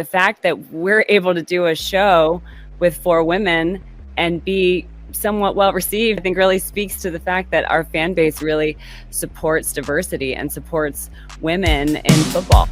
the fact that we're able to do a show with 4 women and be somewhat well received, I think really speaks to the fact that our fan base really supports diversity and supports women in football.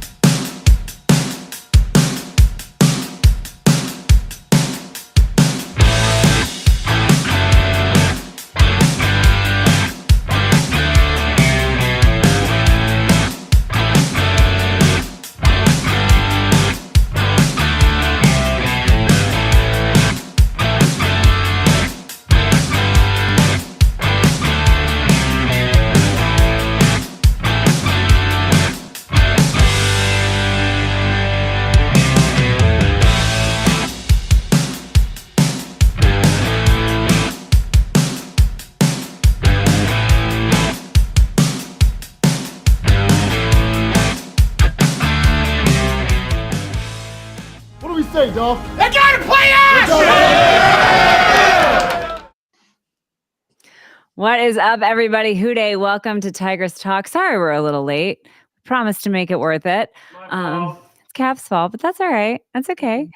Say, Dolph. They're trying to play us! What is up, everybody? Hooday, welcome to Tigress Talk. Sorry we're a little late. Promised to make it worth it. It's Cap's fault, but that's all right. That's okay.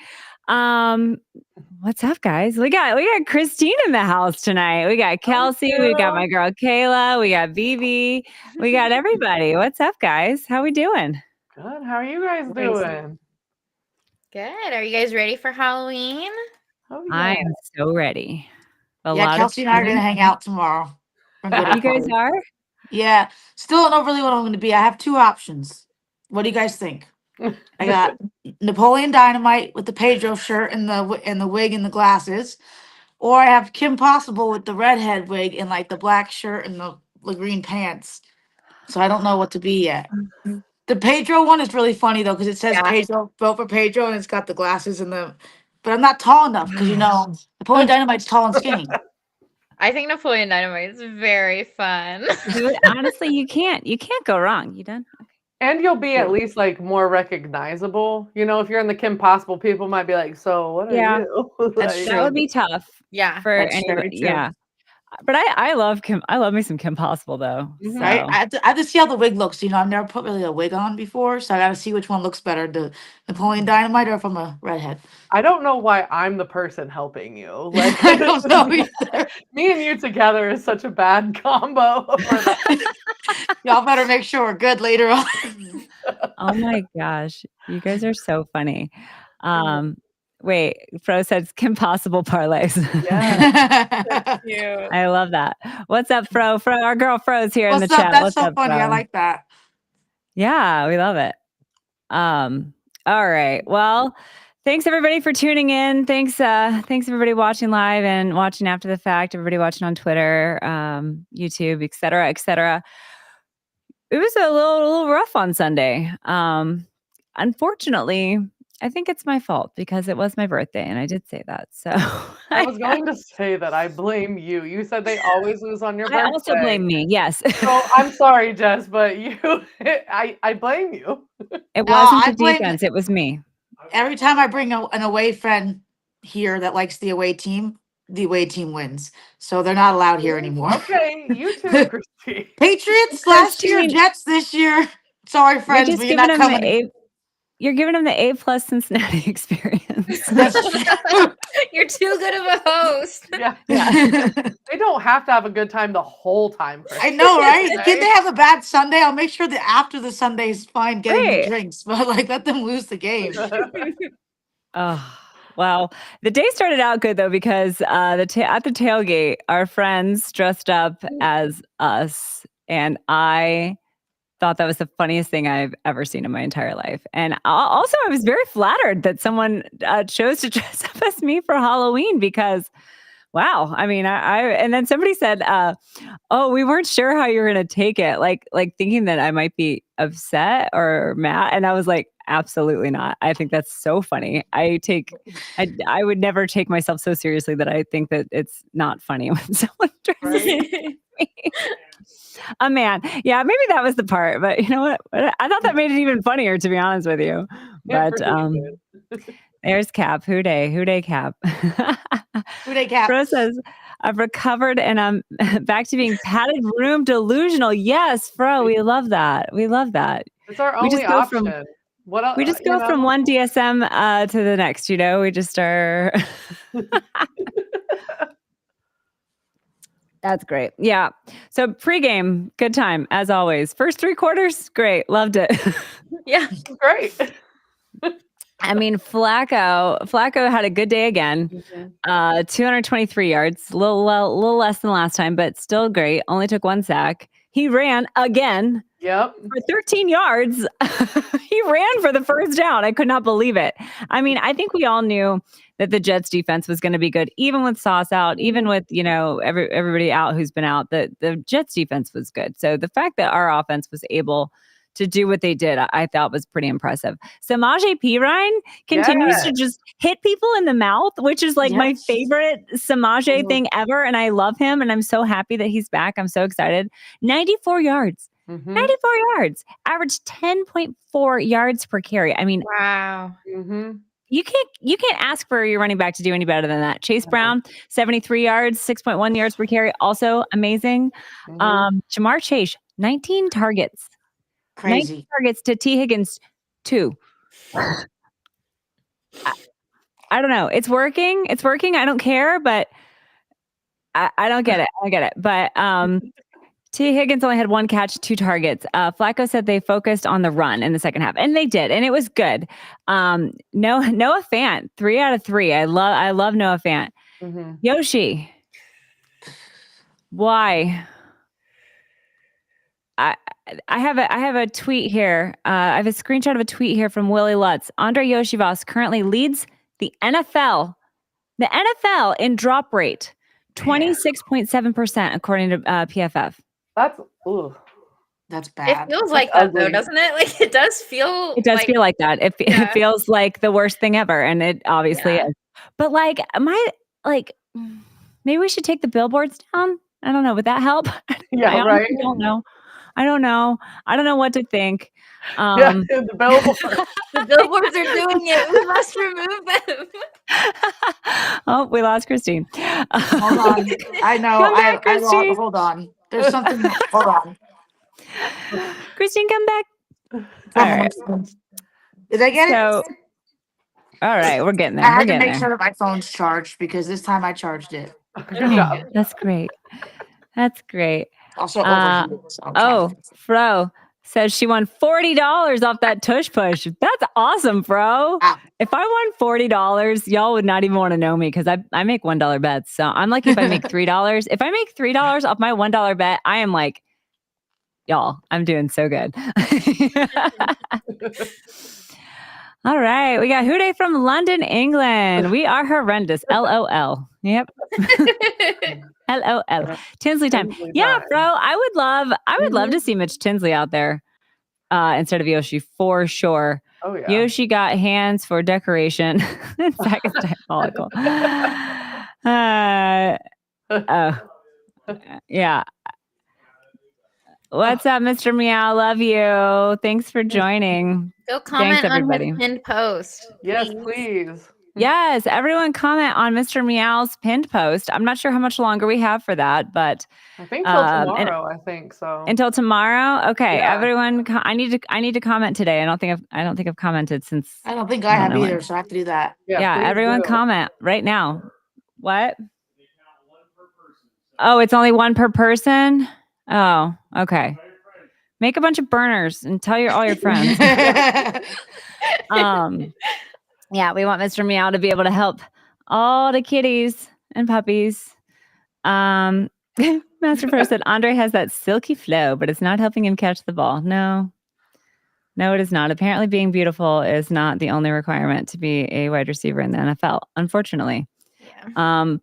What's up, guys? We got Christine in the house tonight. We got Kelsey. We got my girl Kayla. We got Vivi. We got everybody. What's up, guys? How we doing? Good. How are you guys doing? Good. Are you guys ready for Halloween? Oh, yeah. I am so ready. Kelsey and I are going to hang out tomorrow. You guys are? Yeah. Still don't know really what I'm going to be. I have 2 options. What do you guys think? I got Napoleon Dynamite with the Pedro shirt and the wig and the glasses. Or I have Kim Possible with the redhead wig and like the black shirt and the green pants. So I don't know what to be yet. The Pedro one is really funny though because it says Pedro, vote for Pedro, and it's got the glasses and the. But I'm not tall enough because Napoleon Dynamite's tall and skinny. I think Napoleon Dynamite is very fun. Dude, honestly, you can't go wrong. You done? Okay. And you'll be at least like more recognizable. You know, if you're in the Kim Possible, people might be like, "So what are you?" That would be tough. Yeah, for anybody. Yeah. But I love Kim. I love me some Kim Possible though. So. Right? I have to see how the wig looks. I've never put really a wig on before, so I got to see which one looks better, the Napoleon Dynamite or if I'm a redhead. I don't know why I'm the person helping you. Like, I don't know either. Me and you together is such a bad combo. Y'all better make sure we're good later on. Oh my gosh, you guys are so funny. Wait, Fro says Kim Possible parlays. Cute. I love that. What's up, Fro? Our girl Fro's here in the up? chat. That's What's so up, funny. Fro? I like that. Yeah, we love it. All right. Well, thanks everybody for tuning in. Thanks everybody watching live and watching after the fact. Everybody watching on Twitter, YouTube, et cetera, et cetera. It was a little rough on Sunday. Unfortunately, I think it's my fault because it was my birthday and I did say that. So I was going to say that I blame you. You said they always lose on your birthday. I also blame me. Yes. So I'm sorry, Jess, but I blame you. It wasn't the defense. It was me. Every time I bring an away friend here that likes the away team wins. So they're not allowed here anymore. Okay, you too, Christy. Patriots last year, Jets this year. Sorry, friends, but you're not coming. You're giving them the A+ Cincinnati experience. You're too good of a host. Yeah. They don't have to have a good time the whole time. I know, right? Can they have a bad Sunday? I'll make sure that after the Sunday is fine getting the drinks, but let them lose the game. Oh, well, the day started out good though because at the tailgate, our friends dressed up as us, and I thought that was the funniest thing I've ever seen in my entire life. And also, I was very flattered that someone chose to dress up as me for Halloween because, wow. I mean, and then somebody said, "Oh, we weren't sure how you were going to take it," like thinking that I might be upset or mad. And I was like, absolutely not. I think that's so funny. I would never take myself so seriously that I think that it's not funny when someone dresses me. A man. Yeah, maybe that was the part, but you know what? I thought that made it even funnier, to be honest with you. But there's Cap. Hooday Cap. Hooday Cap. Fro says, I've recovered and I'm back to being padded room delusional. Yes, Fro, we love that. We love that. It's our only option. What else? We just go from one DSM to the next, you know, we just are. That's great. Yeah. So pregame, good time as always. First 3 quarters, great. Loved it. Yeah. Great. I mean, Flacco had a good day again. 223 yards, a little less than last time, but still great. Only took 1 sack. He ran again. Yep. For 13 yards. He ran for the first down. I could not believe it. I mean, I think we all knew that the Jets defense was going to be good, even with Sauce out, even with, you know, everybody out who's been out. The Jets defense was good. So the fact that our offense was able to do what they did, I thought was pretty impressive. Samaje Perine continues to just hit people in the mouth, which is like my favorite Samaje thing ever. And I love him. And I'm so happy that he's back. I'm so excited. 94 yards. 94 yards, average 10.4 yards per carry. I mean, wow. You can't ask for your running back to do any better than that. Chase Brown, 73 yards, 6.1 yards per carry, also amazing. Jamar Chase, 19 targets. Crazy. 19 targets to T. Higgins, 2. I don't know. It's working. It's working. I don't care, but I don't get it. I get it. But T. Higgins only had 1 catch, 2 targets. Flacco said they focused on the run in the second half, and they did, and it was good. Noah Fant, 3 out of 3. I love Noah Fant. Yoshi, why? I have a tweet here. I have a screenshot of a tweet here from Willie Lutz. Andre Yoshivas currently leads the NFL in drop rate, 26.7% according to PFF. That's bad. It feels like that though, doesn't it? Like it does feel. It does feel like that. It feels like the worst thing ever, and it obviously is. But like, maybe we should take the billboards down. I don't know. Would that help? Yeah, right. I don't know. I don't know what to think. The billboards. The billboards are doing it. We must remove them. Oh, we lost Christine. Hold on. I know. Come back, Christine. Hold on. There's something. Hold on. Christine, come back. All right. Did I get it? All right, we're getting there. I had to make sure that my phone's charged because this time I charged it. Good job. That's great. That's great. Also overheated. Fro says she won $40 off that tush push. That's awesome, Fro. If I won $40, y'all would not even want to know me because I make $1 bets. So I'm lucky if I make $3. If I make $3 off my $1 bet, I am like, y'all, I'm doing so good. All right. We got Houday from London, England. We are horrendous. LOL. Yep. LOL. Tinsley time. Yeah, bro. I would love to see Mitch Tinsley out there instead of Yoshi for sure. Oh, yeah. Yoshi got hands for decoration. Zach is diabolical. Yeah. What's up, Mr. Meow? Love you. Thanks for joining. Go comment Thanks, everybody. on his pinned post. Yes, please. Yes, everyone comment on Mr. Meow's pinned post. I'm not sure how much longer we have for that, but I think till tomorrow. I think so. Until tomorrow. Okay, Yeah. everyone. I need to comment today. I don't think I've commented since. I don't think I have either, so I have to do that. Yeah, please everyone do. comment right now. What? Oh, it's only 1 per person. Oh, okay. Make a bunch of burners and tell all your friends. Yeah, we want Mr. Meow to be able to help all the kitties and puppies. Master Pro said Andre has that silky flow, but it's not helping him catch the ball. No, it is not. Apparently, being beautiful is not the only requirement to be a wide receiver in the NFL, unfortunately. Yeah.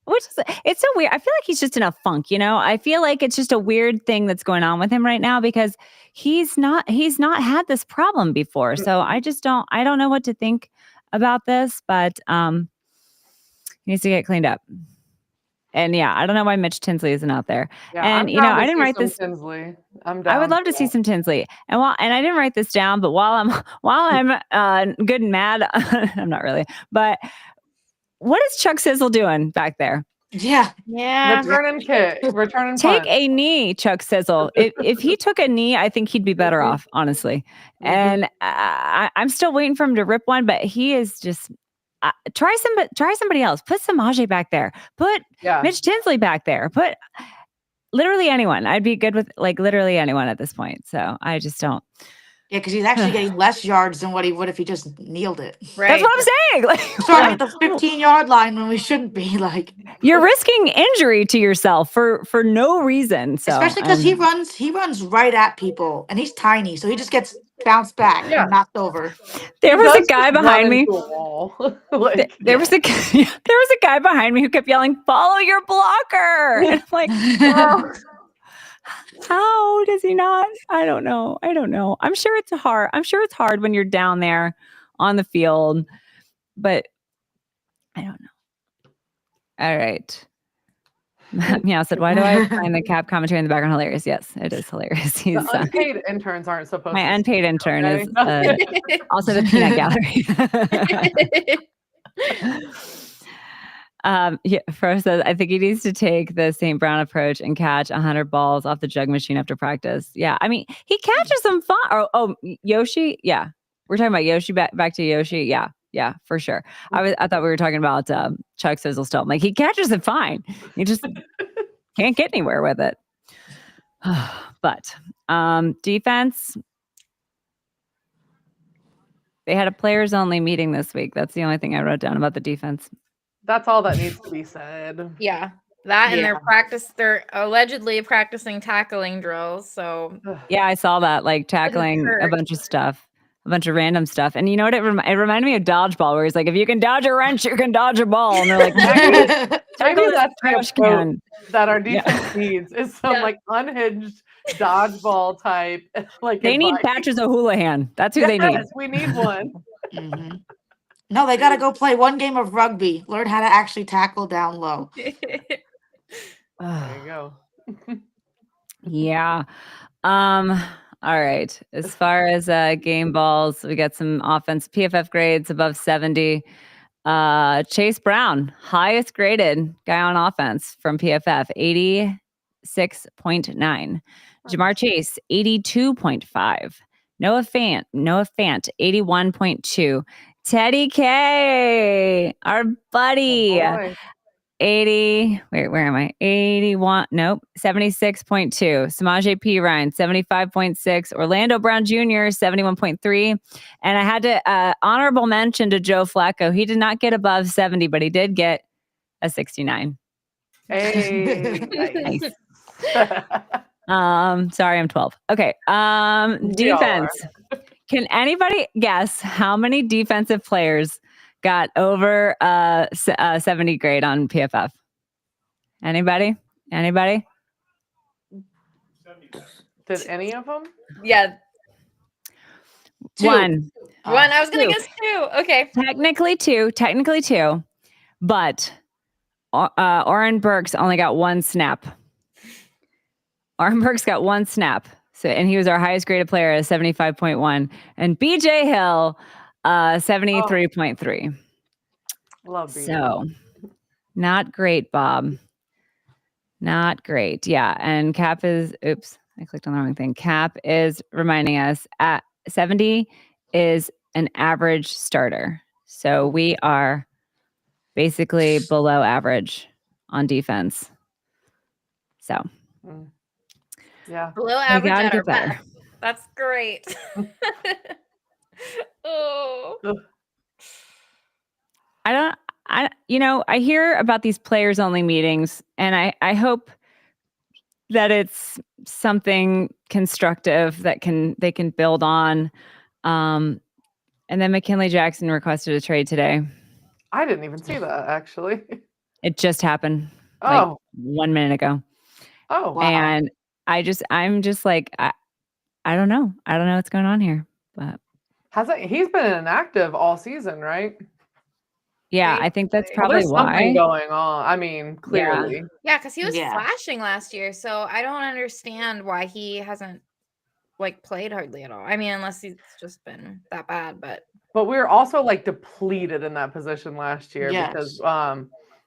It's so weird. I feel like he's just in a funk, you know? I feel like it's just a weird thing that's going on with him right now because he's not had this problem before. So I don't know what to think about this, but he needs to get cleaned up. And yeah, I don't know why Mitch Tinsley isn't out there. Yeah, and I didn't write this. Tinsley. I'm down. I would love to see some Tinsley. And I didn't write this down, but while I'm good and mad, I'm not really. But what is Chuck Sizzle doing back there? Yeah. Yeah. Return and kick. Return and Take punch. a knee, Chuck Sizzle. If he took a knee, I think he'd be better off, honestly. And I'm still waiting for him to rip one, but he is just try somebody else. Put Samaje back there. Put Yeah. Mitch Tinsley back there. Put literally anyone. I'd be good with like literally anyone at this point. So I just don't. Yeah, because he's actually getting less yards than what he would if he just kneeled it. Right. That's what I'm saying. Like, Starting at the 15-yard line when we shouldn't be. Like, you're risking injury to yourself for no reason. So especially because he runs right at people, and he's tiny, so he just gets bounced back Yeah. and knocked over. there He was a does guy just run behind me. into a wall. Like, There was a guy behind me who kept yelling, "Follow your blocker!" And I'm like, oh, how does he not? I don't know. I'm sure it's hard. I'm sure it's hard when you're down there on the field, but I don't know. All right. Meow said, "Why do I find the Cap commentary in the background hilarious?" Yes, it is hilarious. He's the unpaid interns aren't supposed my to. unpaid intern okay? is also the peanut gallery. Yeah, Fro says, I think he needs to take the St. Brown approach and catch 100 balls off the jug machine after practice. Yeah, I mean, he catches them fun. Oh, Yoshi. Yeah, we're talking about Yoshi. Back to Yoshi. Yeah, for sure. I thought we were talking about Chuck Sizzle still. I'm like, he catches it fine. He just can't get anywhere with it. But defense. They had a players only meeting this week. That's the only thing I wrote down about the defense. That's all that needs to be said. Yeah. That and Yeah. they're allegedly practicing tackling drills. So Yeah, I saw that, like tackling a hurt. bunch of stuff, a bunch of random stuff. And you know what? It reminded me of dodgeball, where he's like, if you can dodge a wrench, you can dodge a ball. And they're like, Maybe tackle this that's the trash approach can. that our Yeah. defense needs is some Yeah. like unhinged dodgeball type. Like They need advice. Patches O'Houlihan. That's who they need. Yes, we need one. Mhm. No, they got to go play one game of rugby. Learn how to actually tackle down low. There you go. Yeah. All right. As far as game balls, we got some offense PFF grades above 70. Chase Brown, highest graded guy on offense from PFF, 86.9. Jamar Chase, 82.5. Noah Fant, 81.2. Teddy K, our buddy, Oh, boy. 80. Wait, where am I? 81. Nope. 76.2. Samaje P. Ryan, 75.6. Orlando Brown Jr., 71.3. And I had to honorable mention to Joe Flacco. He did not get above 70, but he did get a 69. Hey, Nice. nice. Sorry, I'm 12. Okay. We all Defense. Can anybody guess how many defensive players got over 70 grade on PFF? Anybody? Did any of them? Yeah. Two. One. One. I was gonna two. guess two. Okay. Technically two. But Oren Burks only got one snap. Oren Burks got one snap. So, and he was our highest graded player at 75.1. And BJ Hill, 73.3. Love BJ. So not great, Bob. Not great. Yeah. And Cap is, oops, I clicked on the wrong thing. Cap is reminding us at 70 is an average starter. So we are basically below average on defense. So Yeah. Below we average gotta at our get better. best. That's great. Oh. I hear about these players only meetings, and I hope that it's something constructive that they can build on. And then McKinley Jackson requested a trade today. I didn't even see that actually. It just happened Oh. like 1 minute ago. Oh. Wow. And I'm just like, I don't know. I don't know what's going on here, but He's been inactive all season, right? yeah, I think that's Basically. probably There's something why. going on. I mean, clearly. Yeah, because he was Yeah. flashing last year, so I don't understand why he hasn't like played hardly at all. I mean, unless he's just been that bad, but But we were also like depleted in that position last year Yes. because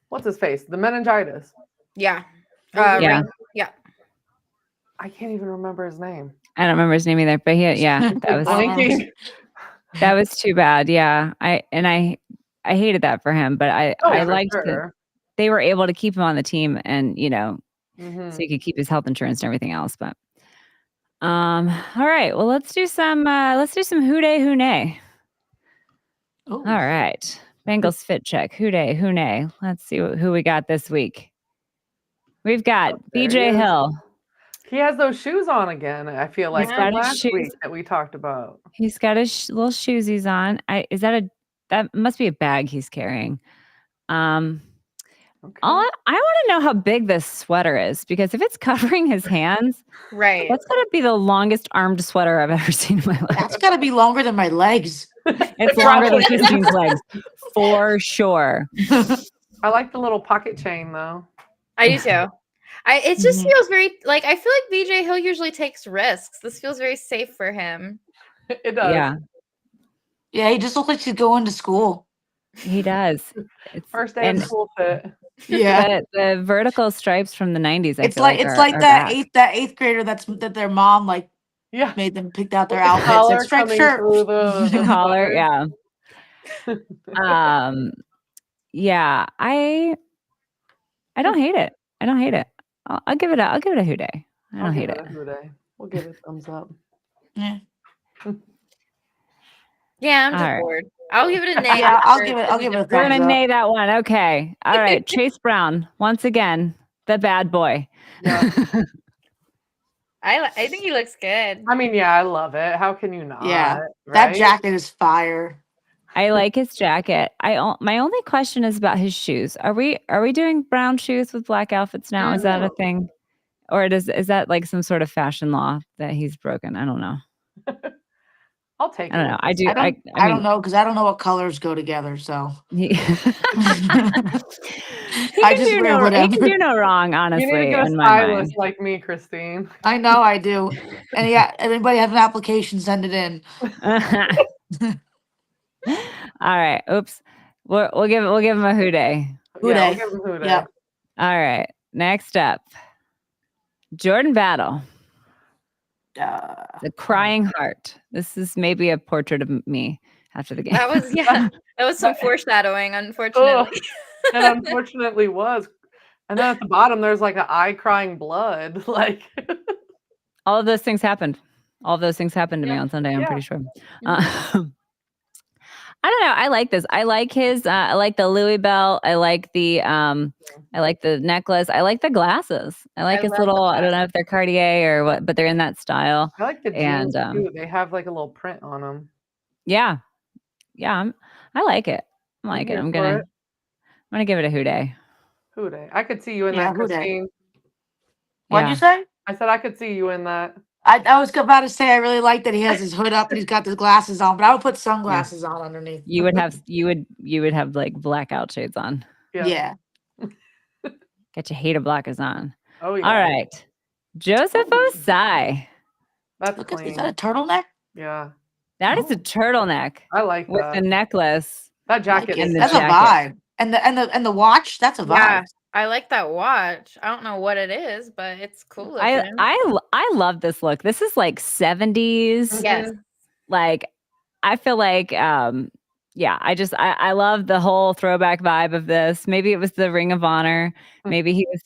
what's his face? The meningitis. Yeah. Yeah. Yeah. I can't even remember his name. I don't remember his name either, but that was Blanking. that was too bad. Yeah, I hated that for him, but I Oh, for liked that sure. they were able to keep him on the team, and so Mhm. he could keep his health insurance and everything else. But all right, well let's do some who day who nay. Oh. All right, Bengals fit check. Who day who nay. Let's see who we got this week. We've got Oh, there he BJ is. Hill. He has those shoes on again. I feel like He's from got his last shoes. week that we talked about. He's got his little shoesies on. That must be a bag he's carrying. Okay. I want to know how big this sweater is, because if it's covering his hands, Right. that's gotta be the longest armed sweater I've ever seen in my life. That's got to be longer than my legs. It's longer than Christine's legs, for sure. I like the little pocket chain though. I do too. It just Mhm. feels very like I feel like BJ Hill usually takes risks. This feels very safe for him. It does. Yeah, Yeah, he just looks like he's going to school. he does. First day of school fit. Yeah. The vertical stripes from the 90s, I It's feel like are that back. eighth grader that their mom like Yeah. made them picked out their With the outfits. collar Like striped coming shirt. through the The collar, sweater. yeah. Yeah, I don't hate it. I don't hate it. I'll give it a who day. I I'll don't give hate it it. a hooday. We'll give it a thumbs up. Yeah. Yeah, I'm just All right. bored. I'll give it a nay. Yeah, I'll for give it a the You're thumbs gonna up. nay that one. Okay. All right. Chase Brown, once again, the bad boy. Yeah. I think he looks good. I mean, yeah, I love it. How can you not? Yeah. Right? That jacket is fire. I like his jacket. My only question is about his shoes. Are we doing brown shoes with black outfits now? Is that a thing? Or is that like some sort of fashion law that he's broken? I don't know. I'll take I don't it. know. I do. I don't know because I don't know what colors go together. So He, I just wear he whatever. can do no wrong, You honestly, need to get a in my mind. stylist like me, Christine. I know I do. And yeah, anybody have an application, send it in. All right. Oops. We'll give him a who day. Who Yeah, day? we'll give him who day. Yep. All right. Next up, Jordan Battle, the crying heart. This is maybe a portrait of me after the game. That was some foreshadowing, unfortunately. And unfortunately was. And then at the bottom, there's like an eye crying blood. Like, All of those things happened. All of those things happened to me on Sunday. I'm pretty sure. I don't know. I like this. I like his. I like the Louis belt. I like the. I like the necklace. I like the glasses. I like his love little. the I don't know if they're Cartier or what, but they're in that style. I like the jeans too. They have like a little print on them. Yeah, I like it. I like it. here I'm for gonna give it a who day. Who day? I could see you in Yeah, that, who day? Christine. What'd you say? I said I could see you in that. I was about to say I really like that he has his hood up and he's got the glasses on, but I would put sunglasses on underneath. You would have like blackout shades on. Yeah. Get your hater blockers on. Oh yeah. All right, Joseph Osai. That's Look at clean. is that a turtleneck? Yeah. That is a turtleneck I like with that. the necklace. That jacket is That's a jacket. vibe. And the watch, that's a vibe. Yeah, I like that watch. I don't know what it is, but it's cool looking. I love this look. This is like 70s. Yes. Like I feel like I love the whole throwback vibe of this. Maybe it was the Ring of Honor. Maybe he was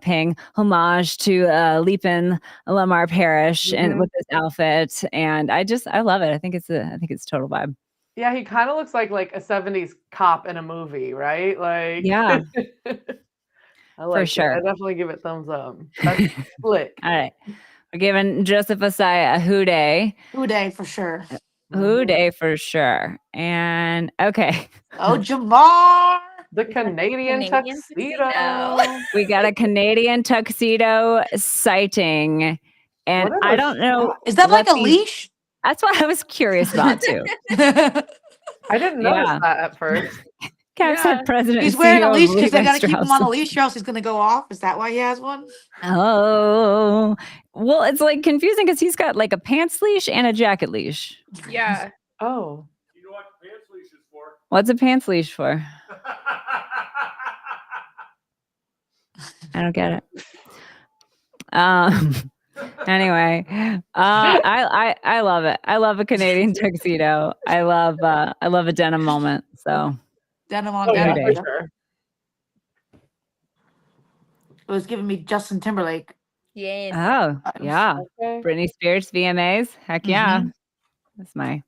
paying homage to Leapin Lamar Parrish and with this outfit. And I love it. I think it's total vibe. Yeah, he kind of looks like a 70s cop in a movie, right? Like Yeah. I like For sure. it. I definitely give it thumbs up. That's slick. All right. We're giving Joseph Osai a who day. Who day for sure. Who day for sure. And okay. Oh, Jamar. The Canadian tuxedo. We got a Canadian tuxedo sighting. And I don't know. Is that like a leash? That's what I was curious about too. I didn't notice that at first. Cap said president. He's wearing CEO a of leash because they Levi got to keep him Strauss. on a leash or else he's going to go off. Is that why he has one? Oh, well, it's like confusing because he's got like a pants leash and a jacket leash. Yeah. Oh. You know what the pants leash is for? What's a pants leash for? I don't get it. Anyway, I love it. I love a Canadian tuxedo. I love a denim moment. So Denim on Oh yeah, denim. for Yeah. sure. It was giving me Justin Timberlake. Yes. oh yeah, Okay. Britney Spears VMAs. Heck yeah, Mhm.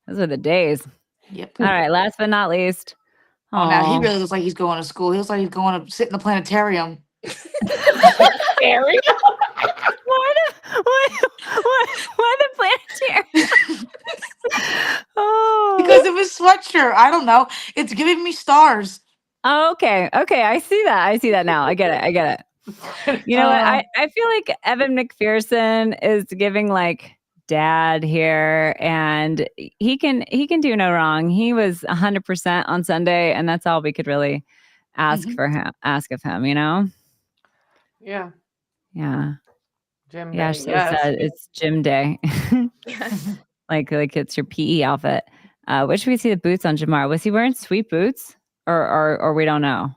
those are the days. Yep. All right, last but not least. Oh, now he Aw. really looks like he's going to school. He looks like he's going to sit in the planetarium. Scary. Why the planetarium? Oh. Because of his sweatshirt. I don't know. It's giving me stars. Oh, okay. I see that now. I get it. You know what? I feel like Evan McPherson is giving like dad here, and he can do no wrong. He was 100% on Sunday, and that's all we could really ask of him, you know? Yeah. Yeah. Jim Yeah, Day. she Yes. said it's gym day. Yes. like it's your PE outfit. Where should we see the boots on Jamar? Was he wearing sweet boots? Or we don't know.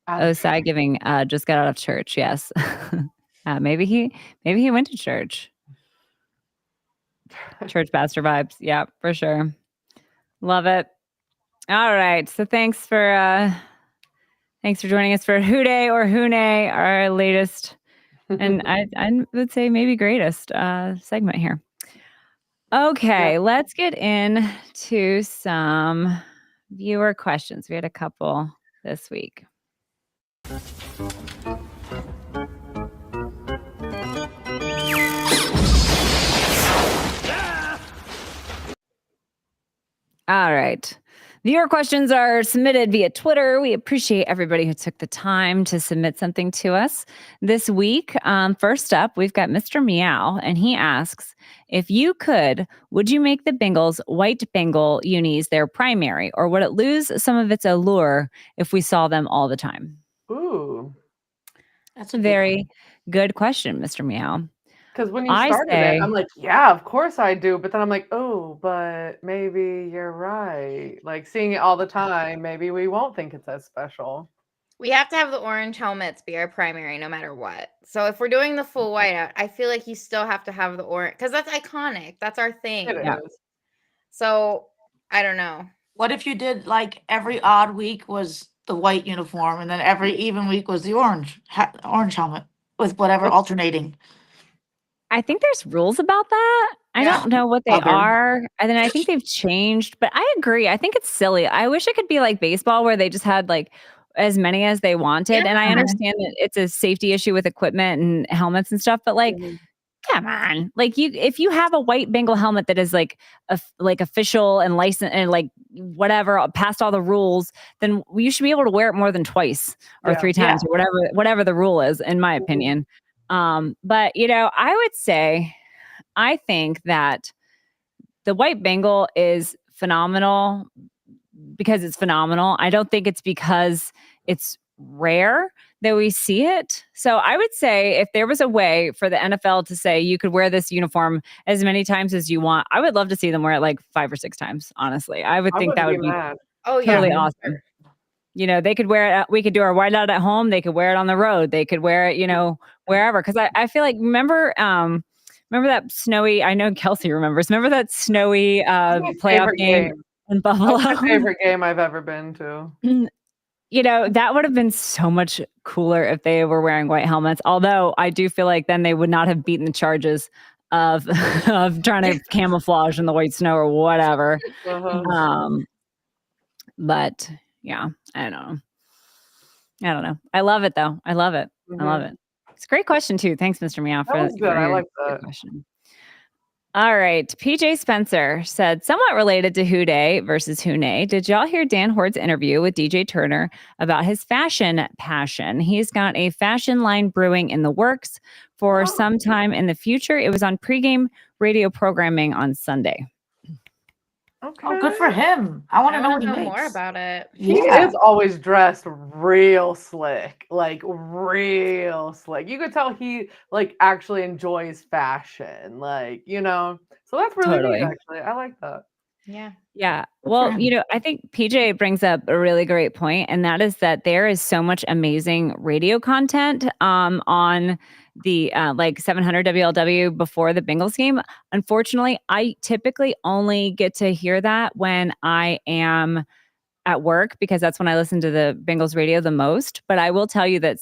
Oh, side giving just got out of church. Yes. Maybe he went to church. Church pastor vibes. Yeah, for sure. Love it. All right. So thanks for joining us for Who Day or Who Nay, our latest and I would say maybe greatest segment here. Okay, let's get into some viewer questions. We had a couple this week. All right. Viewer questions are submitted via Twitter. We appreciate everybody who took the time to submit something to us this week. First up, we've got Mr. Meow, and he asks, if you could, would you make the Bengals white Bengal unis their primary, or would it lose some of its allure if we saw them all the time? Ooh. That's a Very good question, Mr. Meow. Because when you I started say- it, I'm like, yeah, of course I do. But then I'm like, oh, but maybe you're right. Like seeing it all the time, maybe we won't think it's as special. We have to have the orange helmets be our primary no matter what. So if we're doing the full whiteout, I feel like you still have to have the orange because that's iconic. That's our thing. It Yeah. is. So I don't know. What if you did like every odd week was the white uniform, and then every even week was the orange helmet with whatever alternating? I think there's rules about that. I Yeah. don't know what they Other. are. And then I think they've changed, but I agree. I think it's silly. I wish it could be like baseball where they just had like as many as they wanted. And I Yeah. understand that it's a safety issue with equipment and helmets and stuff, but like, Mhm. come on. Like if you have a white Bengal helmet that is like like official and licensed and like whatever passed all the rules, then you should be able to wear it more than twice or Yeah. 3 times or whatever the rule is, in my Mhm. opinion. But you know, I would say I think that the white Bengal is phenomenal because it's phenomenal. I don't think it's because it's rare that we see it. So I would say if there was a way for the NFL to say you could wear this uniform as many times as you want, I would love to see them wear it like 5 or 6 times, honestly. I would I think that would wouldn't be mad. Oh totally yeah. awesome. You know, they could wear it. We could do our whiteout at home. They could wear it on the road. They could wear it, you know, wherever. Because I feel like remember that snowy. I know Kelsey remembers. Remember that snowy My playoff favorite game in Buffalo. That's my favorite game I've ever been to. You know, that would have been so much cooler if they were wearing white helmets. Although I do feel like then they would not have beaten the charges of of trying to camouflage in the white snow or whatever. Uh-huh. But yeah, I don't know. I love it though. I love it. I love it. It's a great question too. Thanks, Mr. Meow, That was good. I your like good that. question. All right. PJ Spencer said, somewhat related to Who Day versus Who Nay. Did y'all hear Dan Hord's interview with DJ Turner about his fashion passion? He's got a fashion line brewing in the works for some time in the future. It was on pregame radio programming on Sunday. Okay. Oh, good for him. I want I to know what want he to know makes. more about it. He Yeah. is always dressed real slick, like real slick. You could tell he like actually enjoys fashion, like, you know. So that's really neat, Totally. actually. I like that. Yeah. Yeah. Good for Well, him. I think PJ brings up a really great point, and that is that there is so much amazing radio content on the like 700 WLW before the Bengals game. Unfortunately, I typically only get to hear that when I am at work because that's when I listen to the Bengals radio the most. But I will tell you that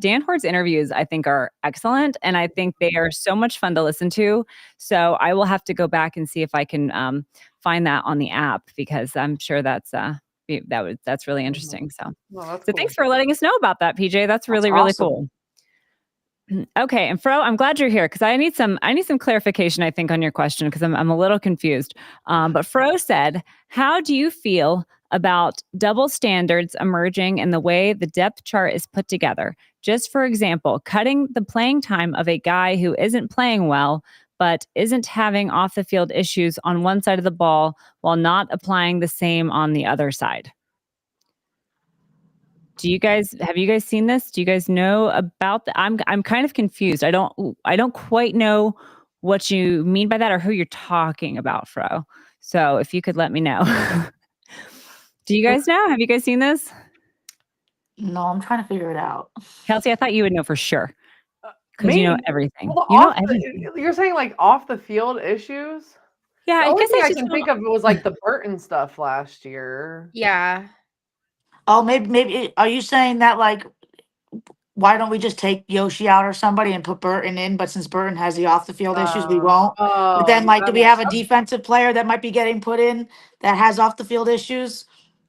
Dan Hort's interviews I think are excellent, and I think they are so much fun to listen to. So I will have to go back and see if I can find that on the app because I'm sure that's that's really interesting. So Well, that's so cool. thanks for letting us know about that, PJ. That's really really awesome. cool. Okay, and Fro, I'm glad you're here because I need some clarification. I think on your question because I'm a little confused. But Fro said, "How do you feel about double standards emerging in the way the depth chart is put together? Just for example, cutting the playing time of a guy who isn't playing well." But isn't having off the field issues on one side of the ball while not applying the same on the other side. Have you guys seen this? Do you guys know about the I'm kind of confused. I don't quite know what you mean by that or who you're talking about, Fro. So if you could let me know. Do you guys know? Have you guys seen this? No, I'm trying to figure it out. Kelsey, I thought you would know for sure. Because you know Me? everything. Well, You know everything. you're saying like off the field issues? Yeah, The I only guess thing I I just can don't. think of was like the Burton stuff last year. Yeah. Oh, maybe. Are you saying that like, why don't we just take Yoshi out or somebody and put Burton in? But since Burton has the off the field issues, we won't. But then, like, do That we makes have a defensive player that might be getting put in that has off the field issues?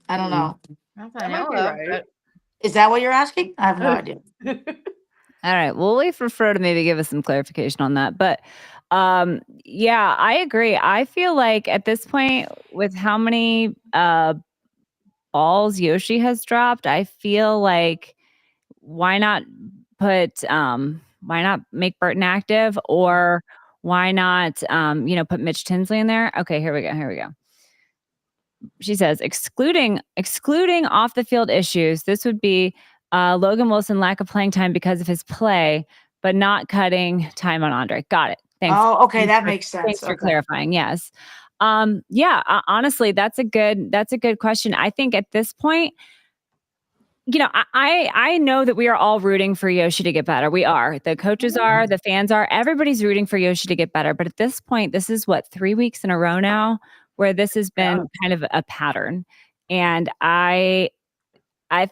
I don't know. Not that that I might know be of, right. but Is that what you're asking? I have no idea. All right. We'll wait for Fro to maybe give us some clarification on that. But yeah, I agree. I feel like at this point, with how many balls Yoshi has dropped, I feel like why not why not make Burton active or why not put Mitch Tinsley in there? Okay, here we go. She says excluding off the field issues, this would be Logan Wilson lack of playing time because of his play, but not cutting time on Andre. Got it. Thanks. Oh, okay, that makes sense. Thanks for Okay. clarifying. Yes. Yeah, honestly, that's a good question. I think at this point, I know that we are all rooting for Yoshi to get better. We are. The coaches are, the fans are, everybody's rooting for Yoshi to get better. But at this point, this is what, 3 weeks in a row now where this has been kind of a pattern. And I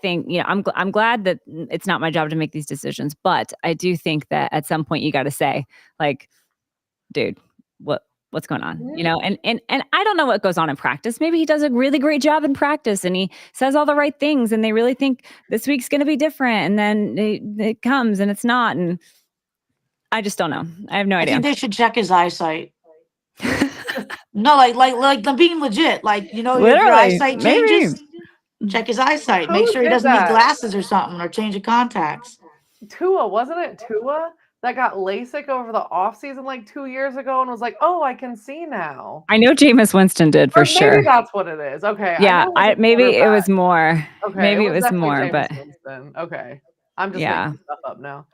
think, I'm glad that it's not my job to make these decisions, but I do think that at some point you got to say like, dude, what's going on? And I don't know what goes on in practice. Maybe he does a really great job in practice and he says all the right things and they really think this week's going to be different. And then it comes and it's not. And I just don't know. I have no I idea. think they should check his eyesight. No, like I'm being legit. Like, if your Literally, eyesight maybe. changes, check his eyesight. Make Who sure he did doesn't need that? glasses or something or change of contacts. Tua, wasn't it Tua that got LASIK over the offseason like 2 years ago and was like, oh, I can see now? I know Jameis Winston did for Or sure. maybe that's what it is. Okay. Yeah, maybe it was more. Okay, Maybe it was definitely more, Jameis but Winston. Okay. I'm just Yeah. making stuff up now.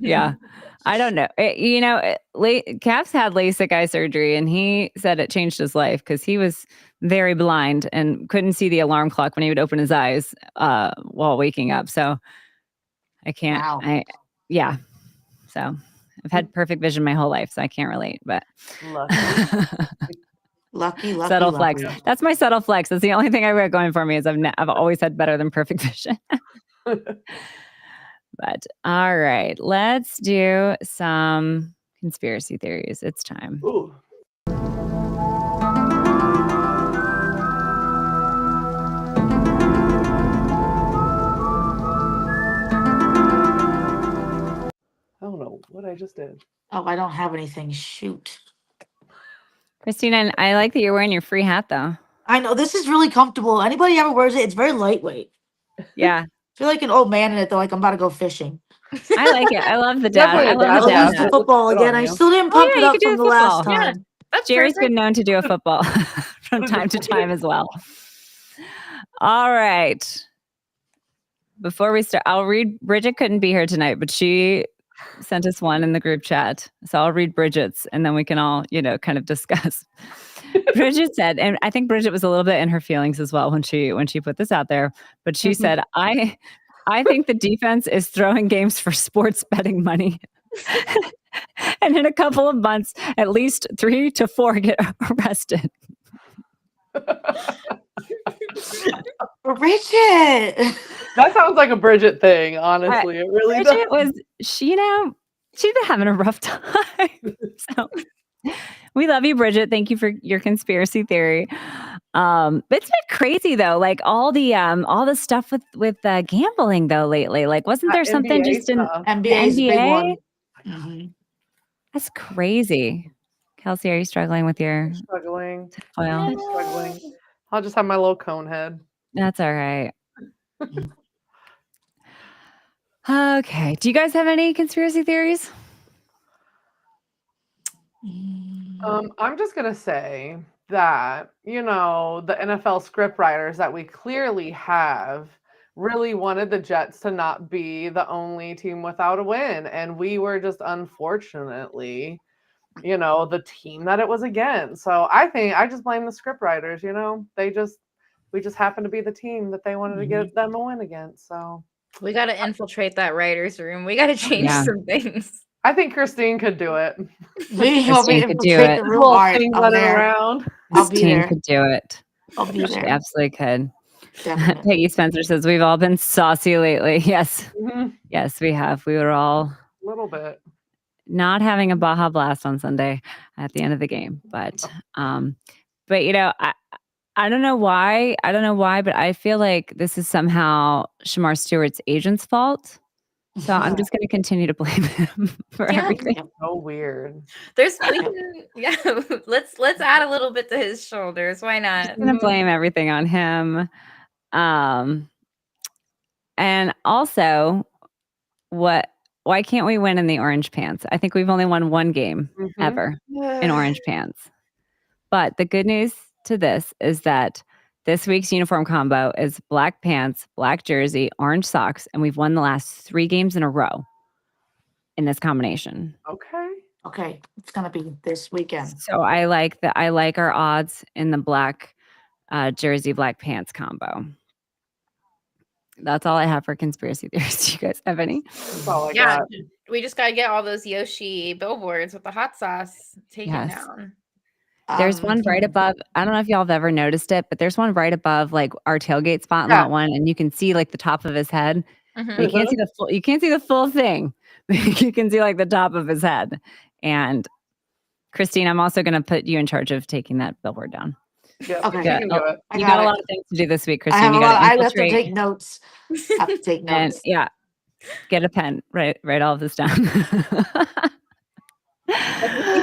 yeah, I don't know. Caps had LASIK eye surgery, and he said it changed his life because he was very blind and couldn't see the alarm clock when he would open his eyes while waking up. So I can't. Wow. Yeah. So I've had perfect vision my whole life, so I can't relate. But Lucky. subtle flex. That's my subtle flex. That's the only thing I've got going for me is I've always had better than perfect vision. But all right, let's do some conspiracy theories. It's time. Ooh. I don't know what I just did. Oh, I don't have anything. Shoot. Christina, I like that you're wearing your free hat though. I know this is really comfortable. Anybody ever wears it? It's very lightweight. Yeah. I feel like an old man in it though, like I'm about to go fishing. I like it. I love the dad. Definitely I a love dad the I'll dad. use the hat. football Good again. on I you. still didn't pump yeah, it you up could do from the the last football. Yeah. time. that's Jerry's perfect. been known to do a football from time to time as well. All right. Before we start, I'll read. Bridget couldn't be here tonight, but she sent us one in the group chat. So I'll read Bridget's and then we can all, kind of discuss. Bridget said, and I think Bridget was a little bit in her feelings as well when she put this out there. But she said, I think the defense is throwing games for sports betting money. And in a couple of months, at least 3 to 4 get arrested. Bridget. That sounds like a Bridget thing, honestly. It really Bridget does. she's been having a rough time. So we love you, Bridget. Thank you for your conspiracy theory. It's been crazy though, like all the stuff with gambling though lately. Like, wasn't there something NBA just in stuff. NBA is a big NBA? one. Mhm. That's crazy. Kelsey, are you struggling with your Struggling. foil? I'm struggling. I'll just have my little cone head. That's all right. Okay. Do you guys have any conspiracy theories? I'm just gonna say that, the NFL script writers that we clearly have really wanted the Jets to not be the only team without a win. And we were just unfortunately, the team that it was against. So I just blame the script writers, we just happened to be the team that they wanted to get them a win against. So We got to infiltrate that writer's room. We got to change some things. I think Christine could do it. We want me Christine to could do infiltrate it. the The room. whole All right, thing I'm running there. around. I'll This be team there. could do it. I'll be She there. absolutely could. Definitely. Peggy Spencer says we've all been saucy lately. Yes. Mhm. Yes, we have. We were all A little bit. not having a Baja Blast on Sunday at the end of the game. But I don't know why. But I feel like this is somehow Shamar Stewart's agent's fault. So I'm just going to continue to blame him for everything. So weird. Let's add a little bit to his shoulders. Why not? I'm going to blame everything on him. And also, why can't we win in the orange pants? I think we've only won one game ever in orange pants. But the good news to this is that this week's uniform combo is black pants, black jersey, orange socks, and we've won the last 3 games in a row in this combination. Okay, it's gonna be this weekend. So I like our odds in the black jersey, black pants combo. That's all I have for conspiracy theories. Do you guys have any? That's all I Yeah, got. we just got to get all those Yoshi billboards with the hot sauce taken down. There's one right above. I don't know if y'all have ever noticed it, but there's one right above like our tailgate spot in lot 1, and you can see like the top of his head. You can't see the full. You can't see the full thing. You can see like the top of his head. And Christine, I'm also going to put you in charge of taking that billboard down. Yeah, Okay. you can do it. You got a lot of things to do this week, Christine. I have You a got lot. to I have to infiltrate. take notes. Have to take And notes. get a pen. Write all of this down.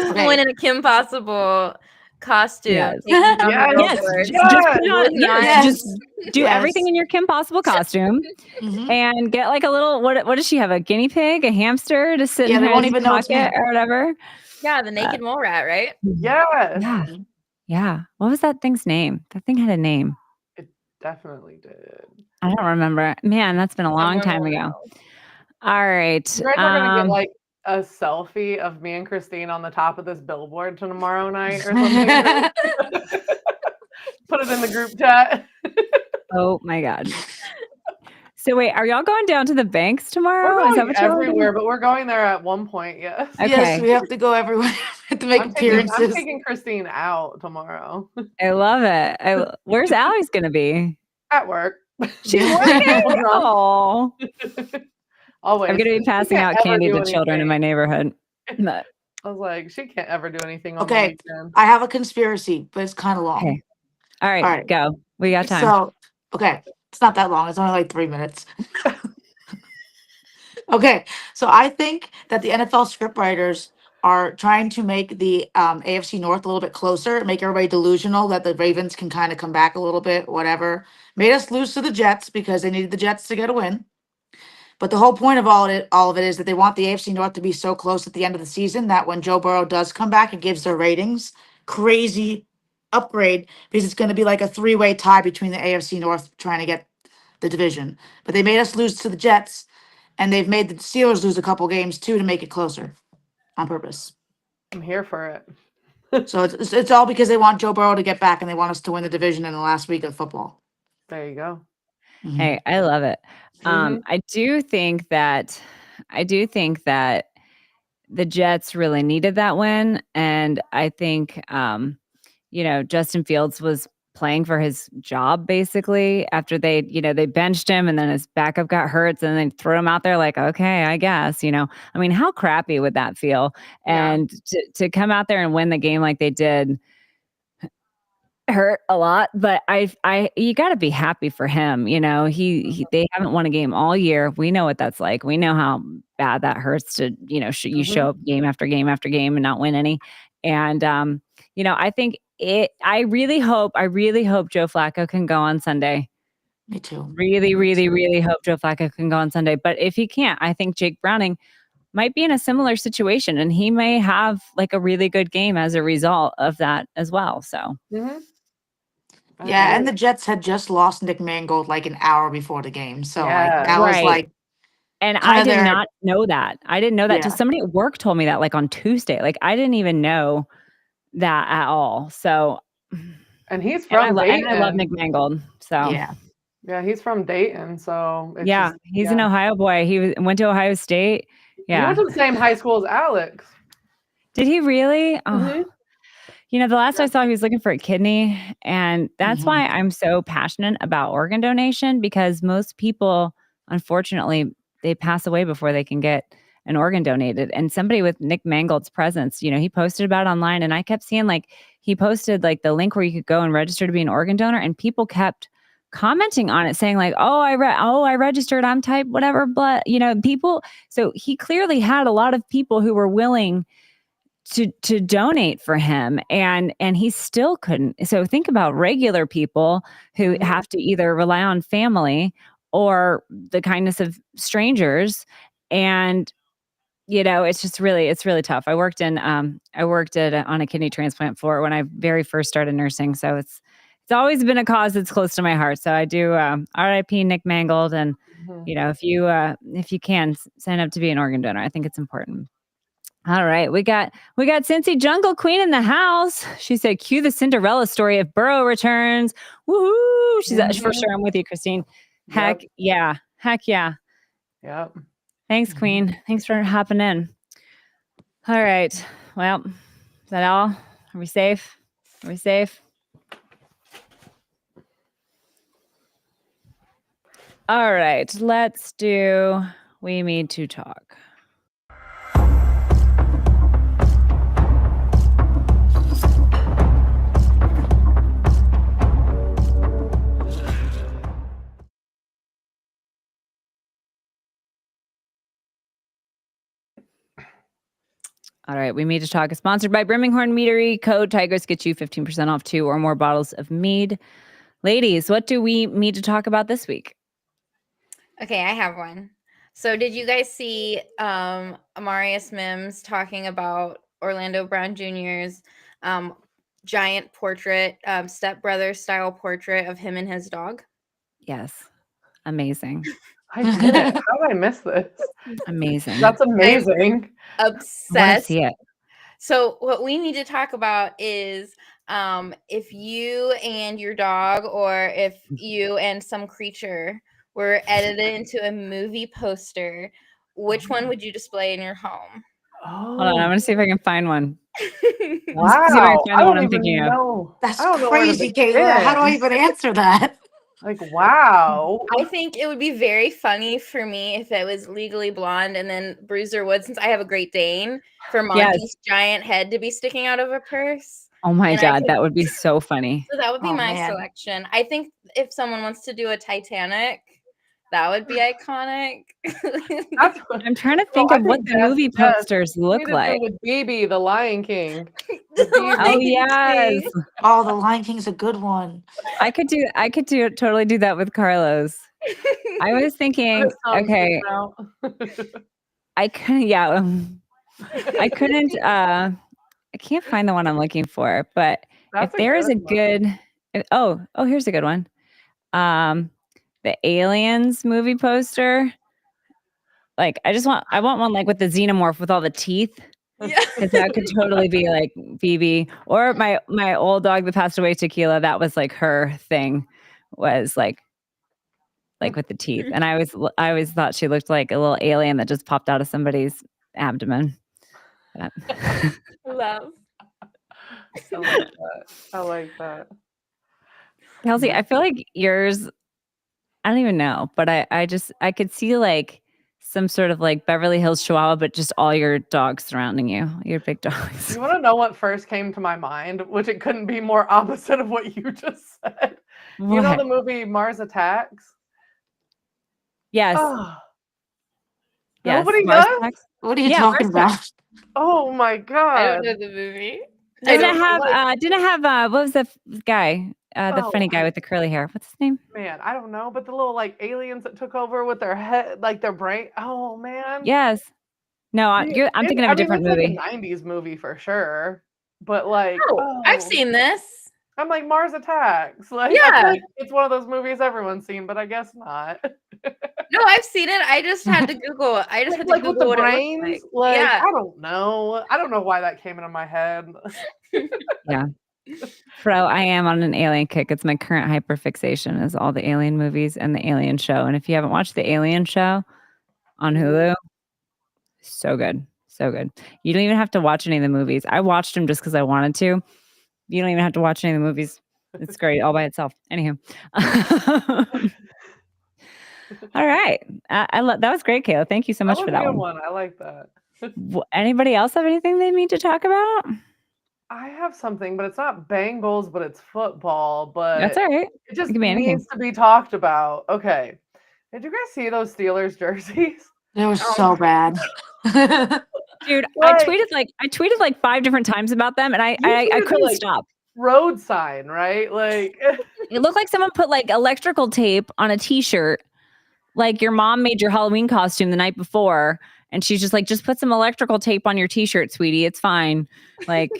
Someone in a Kim Possible costume. Yes. taking down the Yes. billboards. Just do everything in your Kim Possible costume, and get like a little. What does she have? A guinea pig, a hamster to sit in they her won't even know it's pocket me. or whatever. Yeah, the naked mole rat, right? Yes. Yeah. What was that thing's name? That thing had a name. It definitely did. I don't remember. Man, that's been a long time ago. All right. You guys are gonna get like a selfie of me and Christine on the top of this billboard tomorrow night or something. Put it in the group chat. Oh my God. So wait, are y'all going down to the banks tomorrow? We're Is that going what y'all are doing? everywhere, but we're going there at one point, yes. Okay. Yes, we have to go everywhere. We have to make I'm appearances. taking Christine out tomorrow. I love it. Where's Allie's gonna be? At work. She's working. Oh. Always. I'm gonna be passing out candy to children in my neighborhood. I was like, she can't ever do anything on the Okay, weekend. I have a conspiracy, but it's kind of long. Okay. All right, go. We got time. So, okay, it's not that long. It's only like 3 minutes. Okay, so I think that the NFL scriptwriters are trying to make the AFC North a little bit closer, make everybody delusional that the Ravens can kind of come back a little bit, whatever. Made us lose to the Jets because they needed the Jets to get a win. But the whole point of all of it is that they want the AFC North to be so close at the end of the season that when Joe Burrow does come back, it gives their ratings crazy upgrade because it's going to be like a 3-way tie between the AFC North trying to get the division. But they made us lose to the Jets, and they've made the Steelers lose a couple games too to make it closer on purpose. I'm here for it. So it's all because they want Joe Burrow to get back and they want us to win the division in the last week of football. There you go. Mhm. Hey, I love it. Mhm. I do think that the Jets really needed that win, and I think Justin Fields was playing for his job basically after they benched him and then his backup got hurt and then they threw him out there like, okay, I guess, I mean, how crappy would that feel? Yeah. And to come out there and win the game like they did hurt a lot, but you got to be happy for him. They haven't won a game all year. We know what that's like. We know how bad that hurts to, you show up game after game after game and not win any. And, I think I really hope Joe Flacco can go on Sunday. Me too. Really, really, really hope Joe Flacco can go on Sunday. But if he can't, I think Jake Browning might be in a similar situation and he may have like a really good game as a result of that as well. So. Mm-hmm. Yeah, and the Jets had just lost Nick Mangold like an hour before the game. So Yeah. that was like and I did their- not know that. I didn't know that. Yeah. Just somebody at work told me that like on Tuesday. Like I didn't even know that at all. So And he's from Dayton. And I love Nick Mangold. So yeah, he's from Dayton. So it's he's an Ohio boy. He went to Ohio State. Yeah. He went to the same high school as Alex. Did he really? Oh. Mm-hmm. The last I saw, he was looking for a kidney. And that's why I'm so passionate about organ donation, because most people, unfortunately, they pass away before they can get an organ donated. And somebody with Nick Mangold's presence, he posted about it online. And I kept seeing he posted the link where you could go and register to be an organ donor. And people kept commenting on it saying I registered, I'm type whatever blood, people. So he clearly had a lot of people who were willing to donate for him, and he still couldn't. So think about regular people who have to either rely on family or the kindness of strangers, and it's really tough. I worked on a kidney transplant floor when I very first started nursing, so it's always been a cause that's close to my heart. So I do R.I.P. Nick Mangold, and if you can sign up to be an organ donor, I think it's important. All right, we got Cincy Jungle Queen in the house. She said, "Cue the Cinderella story if Burrow returns." Woohoo! She's for sure. I'm with you, Christine. Heck yeah! Yep. Thanks, Queen. Thanks for hopping in. All right. Well, is that all? Are we safe? All right. Let's do. We need to talk. All right, we Mead to Talk is sponsored by Birmingham Meadery. Code Tigress gets you 15% off 2 or more bottles of mead. Ladies, what do we need to talk about this week? Okay, I have one. So did you guys see Amarius Mims talking about Orlando Brown Jr.'s giant portrait, stepbrother style portrait of him and his dog? Yes. Amazing. I didn't. How did I miss this? Amazing. That's amazing. Obsessed. I want to see it. So what we need to talk about is if you and your dog, or if you and some creature were edited into a movie poster, which one would you display in your home? Oh. Hold on, I'm going to see if I can find one. Wow. See if I can find the one I'm thinking of. That's crazy, Kayla. How do I even answer that? Like, wow. I think it would be very funny for me if it was Legally Blonde and then Bruiser Wood, since I have a Great Dane, for Monty's giant head to be sticking out of a purse. Oh my God, that would be so funny. So that would be my selection. I think if someone wants to do a Titanic, that would be iconic. I'm trying to think of what the movie posters look like. With BB, the Lion King. Oh yes. Oh, the Lion King's a good one. I could totally do that with Carlos. I was thinking, okay. I couldn't. I can't find the one I'm looking for. But if there is a good, here's a good one. The Aliens movie poster. Like I want one like with the xenomorph with all the teeth. Yeah. Because that could totally be like BB or my old dog that passed away, Tequila. That was like her thing, was like with the teeth, and I always thought she looked like a little alien that just popped out of somebody's abdomen. But- Love. I like that. I like that. Kelsey, I feel like yours. I don't even know, but I could see like some sort of like Beverly Hills Chihuahua, but just all your dogs surrounding you, your big dogs. You want to know what first came to my mind, which it couldn't be more opposite of what you just said. You know What? the movie Mars Attacks? Yes. Oh, Yes. nobody Mars does? Attacks. What are you Yeah, talking Mars about? Oh my I god. don't know the movie. Didn't it don't have what was the guy? The Oh, funny guy with the curly hair. What's his name? man, I don't know, but the little like aliens that took over with their head, like their brain. Oh man. Yes. No, I'm thinking of a different it's movie. like a 90s movie for sure. But like, Oh, I've seen this. I'm like Mars Attacks. Like, I Yeah. feel like it's one of those movies everyone's seen, but I guess not. No, I've seen it. I just had to Google. I just had to Like with Google the what brains, it looked like Yeah. I don't know. I don't know why that came into my head. Yeah. Fro, I am on an alien kick. It's my current hyperfixation is all the alien movies and the alien show. And if you haven't watched the alien show on Hulu, so good. So good. You don't even have to watch any of the movies. I watched them just because I wanted to. You don't even have to watch any of the movies. It's great all by itself. Anywho. All right. That was great, Kayla. Thank you so much That for was a that good one. one. I like that. Anybody else have anything they need to talk about? I have something, but it's not Bengals, but it's football. That's But all right. it just It can be anything. needs to be talked about. Okay. Did you guys see those Steelers jerseys? It was so bad. Dude, Like- I tweeted like 5 different times about them, and I You tweeted the, couldn't like, stop. road sign, right? Like It looked like someone put like electrical tape on a t-shirt. Like your mom made your Halloween costume the night before, and she's just like, just put some electrical tape on your t-shirt, sweetie. It's fine. Like,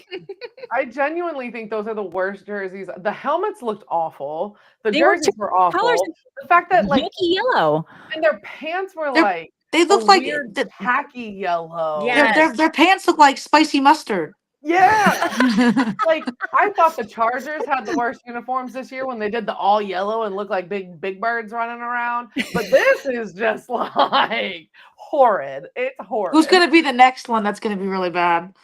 I genuinely think those are the worst jerseys. The helmets looked awful. The They were jerseys were awful. colors. The fact that like Yucky yellow. and their pants were They're- like They a look like weird tacky yellow. Yeah. their pants look like spicy mustard. Yeah. Like I thought the Chargers had the worst uniforms this year when they did the all yellow and looked like big birds running around. But this is just like horrid. It's horrid. Who's gonna be the next one that's gonna be really bad?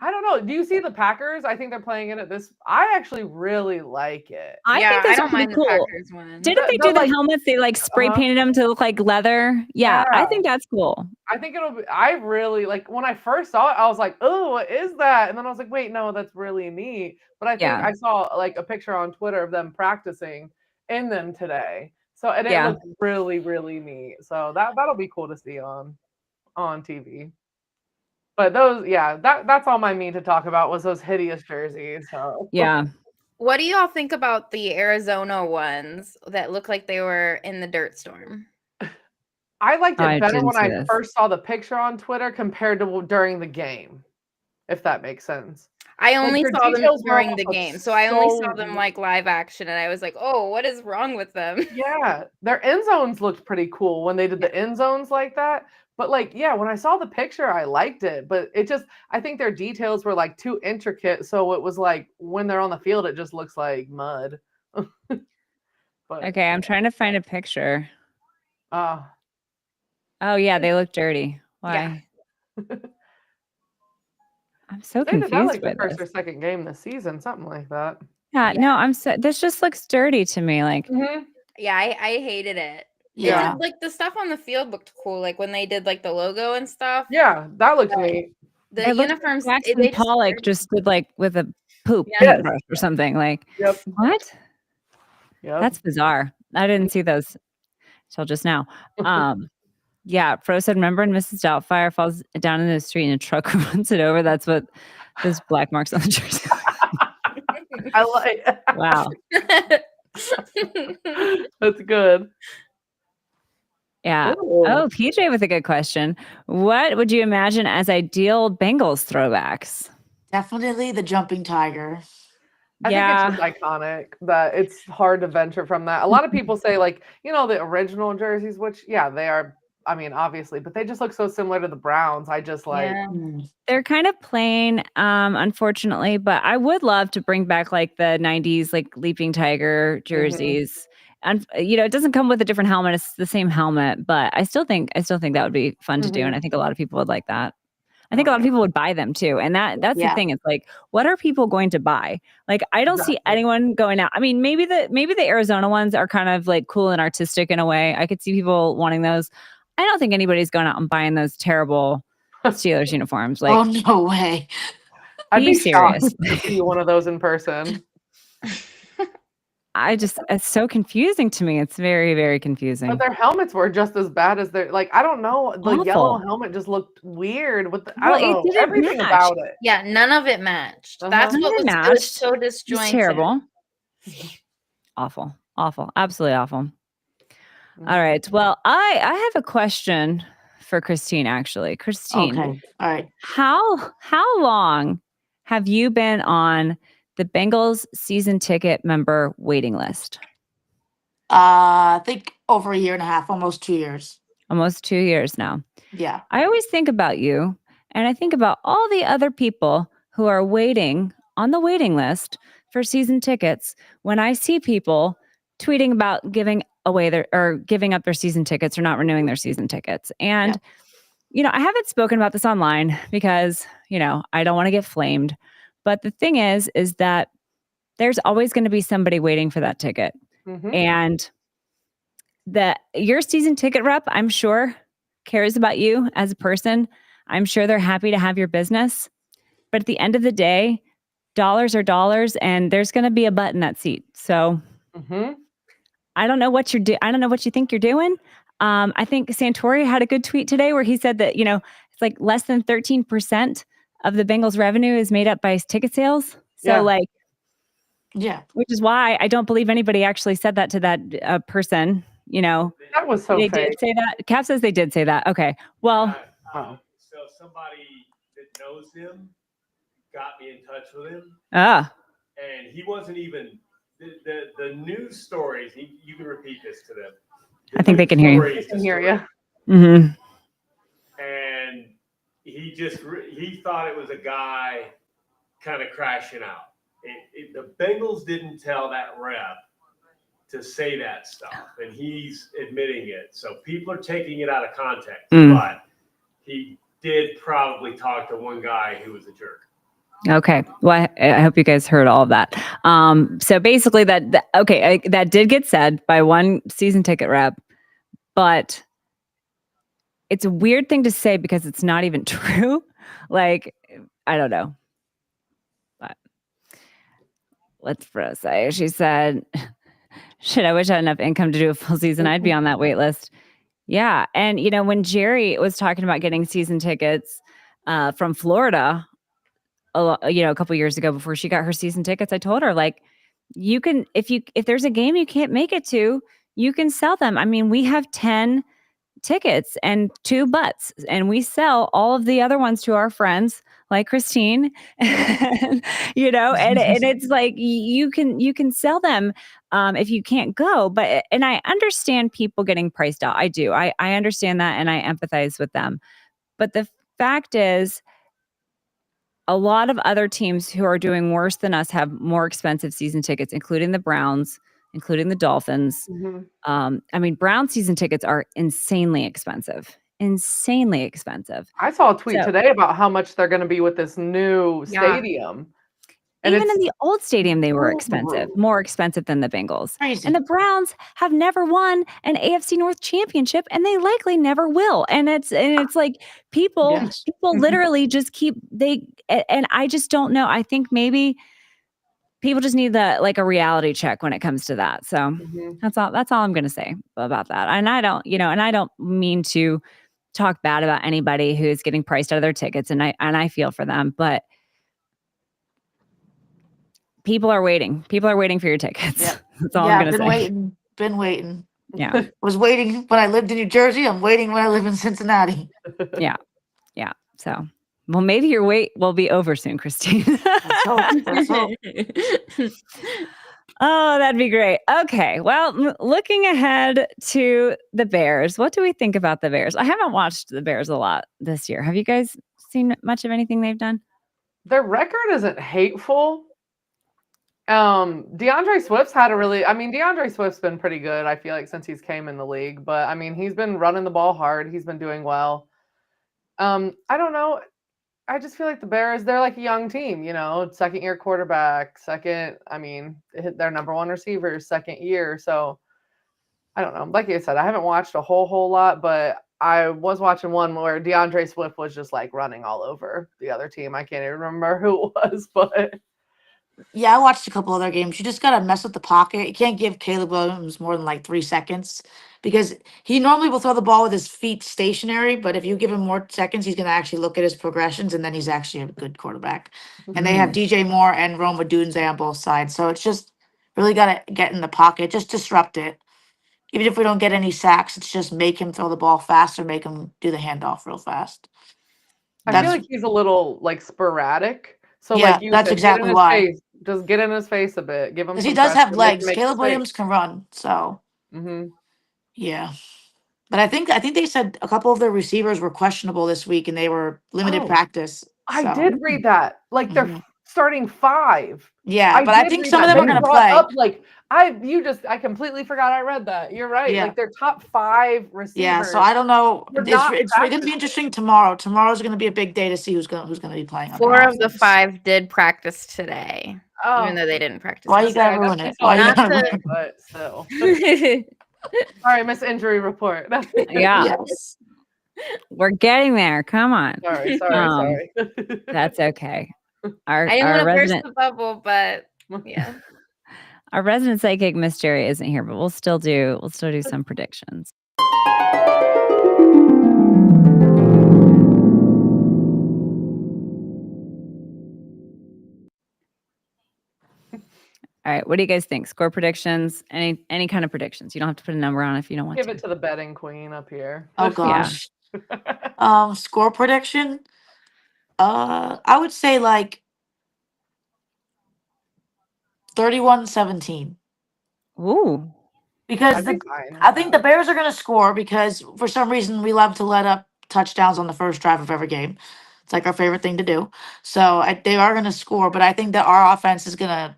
I don't know. Do you see the Packers? I think they're playing in it this. I actually really like it. I think I those are don't pretty mind cool. the Packers one. Didn't they The, do the like- helmets? They like spray painted them to look like leather. Yeah, I Yeah. think that's cool. I think it'll be. I really like when I first saw it. I was like, "Oh, what is that?" And then I was like, "Wait, no, that's really neat." But I think Yeah. I saw like a picture on Twitter of them practicing in them today. So and it Yeah. looked really, really neat. So that'll be cool to see on TV. But those, yeah, that's all my mean to talk about was those hideous jerseys. So Yeah. What do y'all think about the Arizona ones that look like they were in the dirt storm? I liked I it better didn't when see I this. first saw the picture on Twitter compared to during the game, if that makes sense. I only their saw them details were during the also game, so I only saw so them like live action, and I was like, "Oh, what is wrong with them?" Yeah, their end zones looked pretty cool when they did the end zones like that. But like, yeah, when I saw the picture, I liked it. But it just, I think their details were like too intricate. So it was like when they're on the field, it just looks like mud. But Okay, I'm trying to find a picture. uh, Oh yeah, they look dirty. Why? I'm so they did that confused like by the first this. or second game this season, something like that. Yeah, no, I'm so. This just looks dirty to me. Like, Yeah, I hated it. Yeah. It did, like the stuff on the field looked cool, like when they did like the logo and stuff. Yeah, that looks neat. The it looks uniforms, like Jackson they just Pollock were- just did like with a poop Yeah. paintbrush or something. Like, Yep. what? Yep. That's bizarre. I didn't see those till just now. Yeah, Fro said, remember when Mrs. Doubtfire falls down in the street and a truck runs it over? That's what those black marks on the jersey. I like. Wow. That's good. Yeah. Ooh. Oh, PJ with a good question. What would you imagine as ideal Bengals throwbacks? Definitely the jumping tiger. I Yeah. think it's just iconic that it's hard to venture from that. A lot of people say like, the original jerseys, which yeah, they are I mean, obviously, but they just look so similar to the Browns. I just like, Yeah. They're kind of plain, unfortunately, but I would love to bring back like the 90s, like Leaping Tiger jerseys. And it doesn't come with a different helmet. It's the same helmet, but I still think that would be fun to do. And I think a lot of people would like that. I think a lot of people would buy them too. And that's the Yeah. thing. It's like, what are people going to buy? Like, I don't see Exactly. anyone going out. I mean, maybe the Arizona ones are kind of like cool and artistic in a way. I could see people wanting those. I don't think anybody's going out and buying those terrible Steelers uniforms. Like, Oh, no way. I'd be be shocked serious. to see one of those in person. It's so confusing to me. It's very, very But confusing. their helmets were just as bad as their, like, I don't know. The yellow Awful. helmet just looked weird with I Well, don't it know. didn't Everything match. about it. Yeah, none of it matched. That's Uh-huh. what None of it it was matched. so It was disjointed. terrible. Awful. Awful. Absolutely awful. Mhm. All right. Well, I have a question for Christine, actually. Christine, Okay. All right. how long have you been on the Bengals season ticket member waiting list? I think over a year and a half, almost 2 years. Almost 2 years now. Yeah. I always think about you, and I think about all the other people who are waiting on the waiting list for season tickets when I see people tweeting about giving up their season tickets or not renewing their season tickets. And I haven't spoken about this online because, I don't want to get flamed. But the thing is that there's always going to be somebody waiting for that ticket. Mhm. And your season ticket rep, I'm sure, cares about you as a person. I'm sure they're happy to have your business. But at the end of the day, dollars are dollars, and there's going to be a butt in that seat. So Mhm. I don't know what I don't know what you think you're doing. I think Santori had a good tweet today where he said that, it's like less than 13% of the Bengals revenue is made up by ticket sales. So Yeah. Yeah. which is why I don't believe anybody actually said that to that person. That was so They fake. did say that. Cap says they did say that. Okay. Well, Wow. So somebody that knows him got me in touch with him, and he wasn't even the news stories. You can repeat this to them. I think they can hear you. I can hear you. Mm-hmm. And he thought it was a guy kind of crashing out. The Bengals didn't tell that rep to say that stuff, and he's admitting it. So people are taking it out of context, but he did probably talk to one guy who was a jerk. Okay. Well, I hope you guys heard all of that. So basically that did get said by one season ticket rep, but it's a weird thing to say because it's not even true. Like, I don't know. But let's say she said, shit, I wish I had enough income to do a full season. I'd be on that wait list. Yeah. And, when Jerry was talking about getting season tickets from Florida, a couple years ago before she got her season tickets, I told her, like, you can, if there's a game you can't make it to, you can sell them. I mean, we have 10 tickets and 2 butts, and we sell all of the other ones to our friends like Christine. And, and it's like you can sell them if you can't go. And I understand people getting priced out. I do. I understand that, and I empathize with them. But the fact is, a lot of other teams who are doing worse than us have more expensive season tickets, including the Browns, including the Dolphins. Mhm. Brown season tickets are insanely expensive. Insanely expensive. I saw a tweet today about how much they're going to be with this new Yeah. stadium. And Even in the old stadium, they were expensive, more expensive than the Bengals. Crazy. And the Browns have never won an AFC North championship, and they likely never will. And it's like people literally just and I just don't know. I think maybe people just need a reality check when it comes to that. So that's all I'm going to say about that. And I don't mean to talk bad about anybody who's getting priced out of their tickets, and I feel for them, but people are waiting. People are waiting for your tickets. Yeah. That's all I'm going to say. Been waiting. Yeah. Was waiting when I lived in New Jersey. I'm waiting when I live in Cincinnati. Yeah. So, well, maybe your wait will be over soon, Christine. Let's hope. Oh, that'd be great. Okay. Well, looking ahead to the Bears, what do we think about the Bears? I haven't watched the Bears a lot this year. Have you guys seen much of anything they've done? Their record isn't hateful. DeAndre Swift's had a really, I mean, DeAndre Swift's been pretty good, I feel like, since he's came in the league. But I mean, he's been running the ball hard. He's been doing well. I don't know. I just feel like the Bears, they're like a young team, you know, second year quarterback, their number one receiver, second year. So I don't know. Like I said, I haven't watched a whole lot, but I was watching one where DeAndre Swift was just like running all over the other team. I can't even remember who it was, but Yeah, I watched a couple other games. You just gotta mess with the pocket. You can't give Caleb Williams more than like 3 seconds because he normally will throw the ball with his feet stationary, but if you give him more seconds, he's gonna actually look at his progressions and then he's actually a good quarterback. And they have DJ Moore and Rome Odunze on both sides. So it's just really gotta get in the pocket, just disrupt it. Even if we don't get any sacks, it's just make him throw the ball faster, make him do the handoff real fast. I feel That's like he's a little like sporadic. So yeah, like you that's said, get in exactly his why. face. Just get in his face a bit. Give him Because he some does pressure. have Make him legs. make Caleb mistakes. Williams can run, so Mm-hmm. yeah. But I think they said a couple of their receivers were questionable this week and they were limited Oh, practice. I So did read that. Like they're mhm. starting 5. Yeah, I but I did think read some of that. them They are gonna brought play. up like I completely forgot I read that. You're right. Yeah. Like their top 5 Yeah. receivers So I don't know. were It's not it's gonna be practicing. interesting tomorrow. Tomorrow's gonna be a big day to see who's gonna be playing on 4 their of the offense. 5 did practice today, even Oh, though they didn't practice Why I you was gonna gotta say, I ruin definitely it? saw Why you Not gotta to- ruin but still. year. All right, Miss Injury Report. Yeah. it? Yes. We're getting there. Come on. Sorry. That's okay. Our I didn't our want to burst resident the bubble, but yeah. our resident psychic Miss Jerry isn't here, but we'll still do some predictions. All right, what do you guys think? Score predictions? Any kind of predictions? You don't have to put a number on if you don't want Give to. it to the betting queen up here. Oh gosh. Score prediction. I would say like 31-17. Ooh. Because That'd be fine. I think the Bears are going to score because for some reason we love to let up touchdowns on the first drive of every game. It's like our favorite thing to do. So they are going to score, but I think that our offense is gonna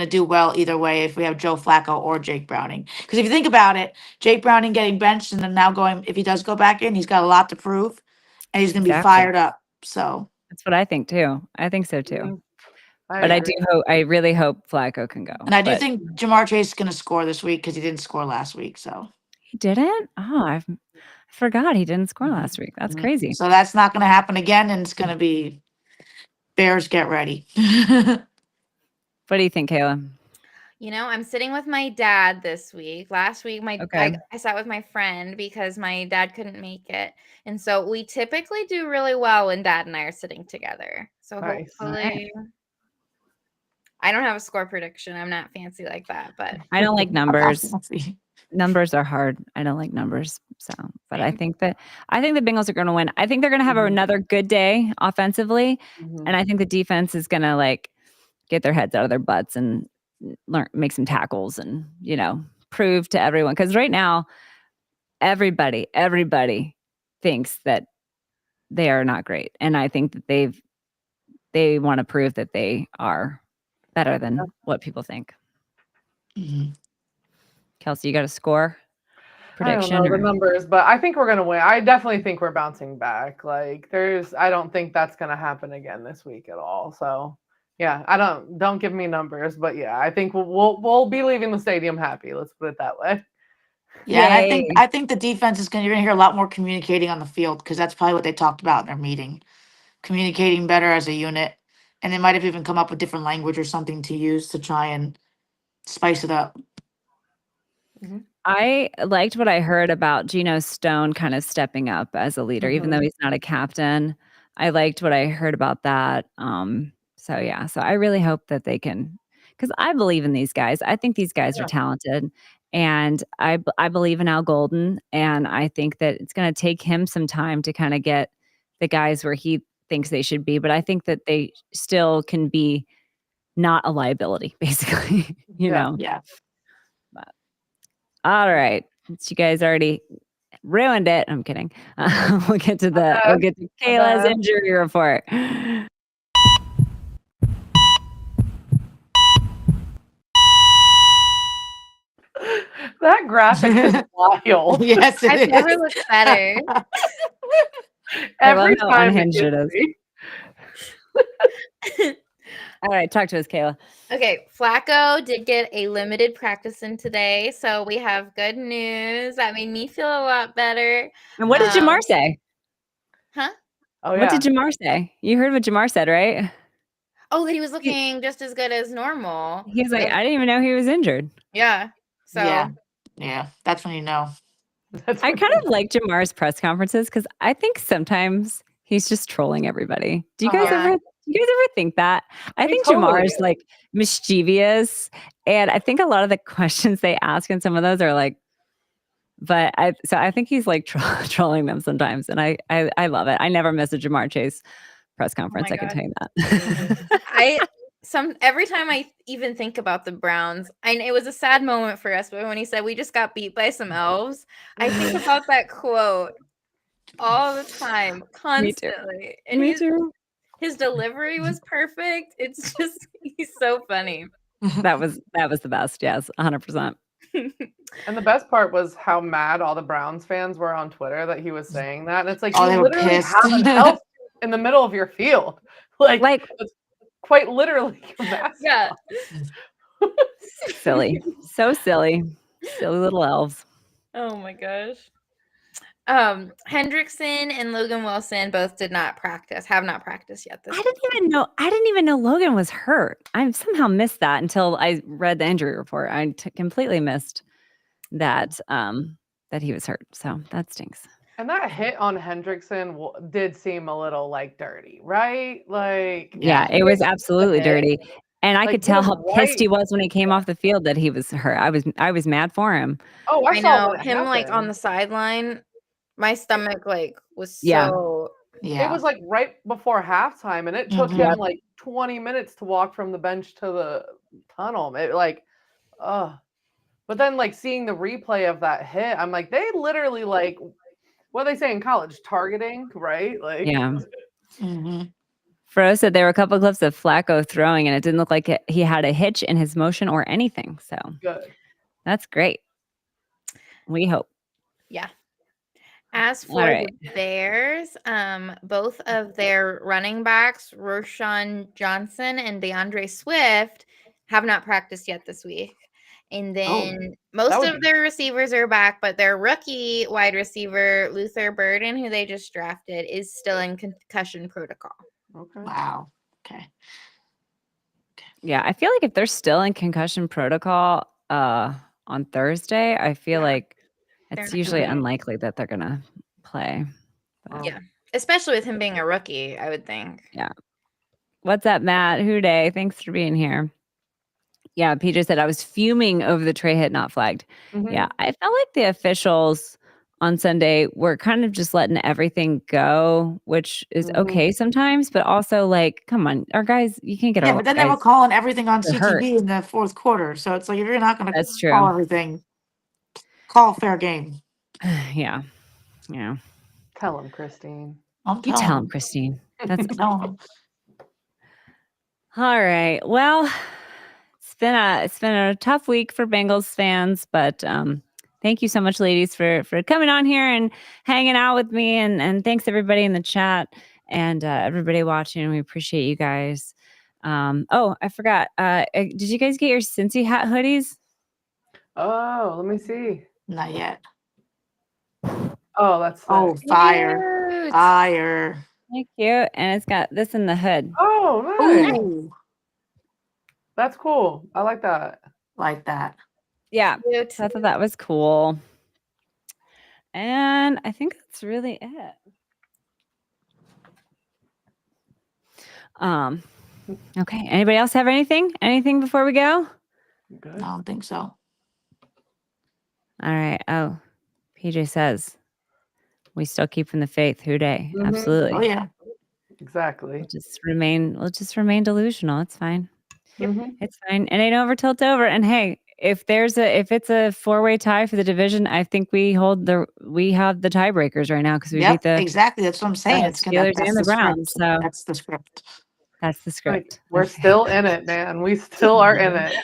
do well either way if we have Joe Flacco or Jake Browning. Because if you think about it, Jake Browning getting benched and then now going, if he does go back in, he's got a lot to prove, and he's gonna be Exactly. fired up. So That's what I think too. I think so too. Mhm. But I really hope Flacco can go. and I do But think Jamar Chase is gonna score this week because he didn't score last week. So he didn't? Oh, I forgot he didn't score last week. That's Mhm. crazy. So that's not gonna happen again, and it's gonna be Bears get ready. What do you think, Kayla? You know, I'm sitting with my dad this week. Last week, Okay. I sat with my friend because my dad couldn't make it. And so we typically do really well when dad and I are sitting together. So Nice. hopefully, I don't have a score prediction. I'm not fancy like that, but I don't like numbers. Let's see. Numbers are hard. I don't like numbers. So, but I Same. think the Bengals are going to win. I think they're going to have Mhm. another good day offensively, Mhm. and I think the defense is going to like get their heads out of their butts and make some tackles and, prove to everyone, because right now everybody thinks that they are not great, and I think that they want to prove that they are better than what people think. Mhm. Kelsey, you got a score I don't prediction? know the or- numbers, but I think we're gonna win. I definitely think we're bouncing back. Like I don't think that's gonna happen again this week at all. So yeah, don't give me numbers, but yeah, I think we'll be leaving the stadium happy. Let's put it that way. Yeah, and Yay. I think the defense is you're gonna hear a lot more communicating on the field because that's probably what they talked about in their meeting, communicating better as a unit, and they might have even come up with different language or something to use to try and spice it up. I liked what I heard about Geno Stone kind of stepping up as a leader, even though he's not a captain. I liked what I heard about that. So yeah, so I really hope that they can, because I believe in these guys. I think these guys Yeah. are talented, and I believe in Al Golden, and I think that it's going to take him some time to kind of get the guys where he thinks they should be. But I think that they still can be not a liability, basically. you Yeah. know. Yeah. All right, since you guys already ruined it, I'm kidding. We'll get to Kayla's injury report. That graphic is wild. Yes, it I've is. never looked better. I love Every how time unhinged it it gets is. me. All right, talk to us, Kayla. Okay, Flacco did get a limited practice in today, so we have good news. That made me feel a lot better. And what did Jamar say? Huh? Oh What yeah. did Jamar say? You heard what Jamar said, right? Oh, that he was looking just as good as normal. He's like, I didn't even know he was injured. Yeah. So Yeah. That's when you know. That's I what kind you- of like Jamar's press conferences because I think sometimes he's just trolling everybody. Do you guys Yeah. ever think that? I He think totally Jamar is is. like mischievous, and I think a lot of the questions they ask and some of those are like, so I think he's like trolling them sometimes, and I love it. I never miss a Jamar Chase press conference. my I can God. tell you that. Every time I even think about the Browns, and it was a sad moment for us, but when he said we just got beat by some elves, I think about that quote all the time, Me too. constantly. And Me too. his delivery was perfect. It's just he's so funny. That was the best. Yes, 100%. And the best part was how mad all the Browns fans were on Twitter that he was saying that. And it's like, Oh, you they were literally pissed. have an elf in the middle of your field. Like it's quite literally your mascot. Yeah. Silly, so silly little elves. Oh my gosh. Hendrickson and Logan Wilson both have not practiced yet this I didn't even know Logan was hurt. I somehow missed that until I read the injury report. I completely missed that that he was hurt. So that stinks. And that hit on Hendrickson did seem a little like dirty, right? Like Yeah, it was absolutely hit. dirty. And I Like, could tell he how was pissed he right. was when he came off the field that he was hurt. I was mad for him. Oh, I saw know when it him like on happened. the sideline. My stomach like was Yeah. so Yeah. It was like right before halftime, and it took him like 20 minutes to walk from the bench to the tunnel. It like, but then like seeing the replay of that hit, I'm like, they literally like, what do they say in college? Targeting, right? Like, Yeah. Mm-hmm. Fro said there were a couple of clips of Flacco throwing, and it didn't look like he had a hitch in his motion or anything. So good. that's great. We hope. yeah. As All for right. the Bears, both of their running backs, Roshan Johnson and DeAndre Swift, have not practiced yet this week. And then most of their receivers are back, but their rookie wide receiver, Luther Burden, who they just drafted, is still in concussion protocol. Okay. Wow. Okay. Yeah, I feel like if they're still in concussion protocol on Thursday, I feel like it's They're usually not. unlikely that they're gonna play. But, Yeah. Especially with him being a rookie, I would think. yeah. What's up, Matt? Hooday, thanks for being here. Yeah, PJ said I was fuming over the Trey hit not flagged. Yeah, I felt like the officials on Sunday were kind of just letting everything go, which is okay sometimes, but also like, come on, our guys, you can't get Yeah, our but then they were guys. calling everything on They're hurt. CTV in the fourth quarter. So it's like if you're not going to That's call true. everything, call fair game. Yeah. Tell him, Christine. I'm You telling tell him. him, Christine. That's Tell him. all right. Well, it's been a tough week for Bengals fans, but thank you so much, ladies, for coming on here and hanging out with me, and thanks everybody in the chat and everybody watching. We appreciate you guys. Oh, I forgot. Did you guys get your Cincy hat hoodies? Oh, let me see. Not yet. Oh, that's sick. Oh, fire. Cute. Fire. Thank you. And it's got this in the hood. Oh, nice. Ooh, That's cool. I like that. like that. Yeah. Cute. So I thought that was cool. And I think that's really it. Okay. Anybody else have anything? Anything before we go? Good. I don't think so. All right. Oh, PJ says we still keeping the faith. Hooday. Mhm. Absolutely. Oh, yeah. Exactly. We'll just remain delusional. It's fine. Mhm. It's fine. It ain't over till it's over. And hey, if it's a 4-way tie for the division, I think we have the tiebreakers right now because we beat Yep, the exactly. That's what I'm saying. It's gonna. Steelers That's and the the Browns. script. So That's the script. that's the Like, script. we're Okay. still in it, man. We still are in it.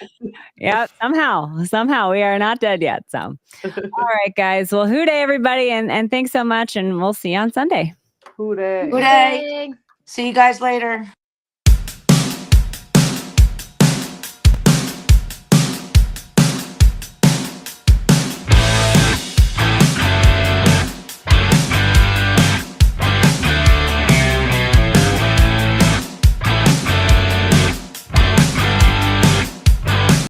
Yeah, somehow we are not dead yet. So, all right, guys. Well, hoo day, everybody, and thanks so much, and we'll see you on Sunday. Hooray. Good day. See you guys later.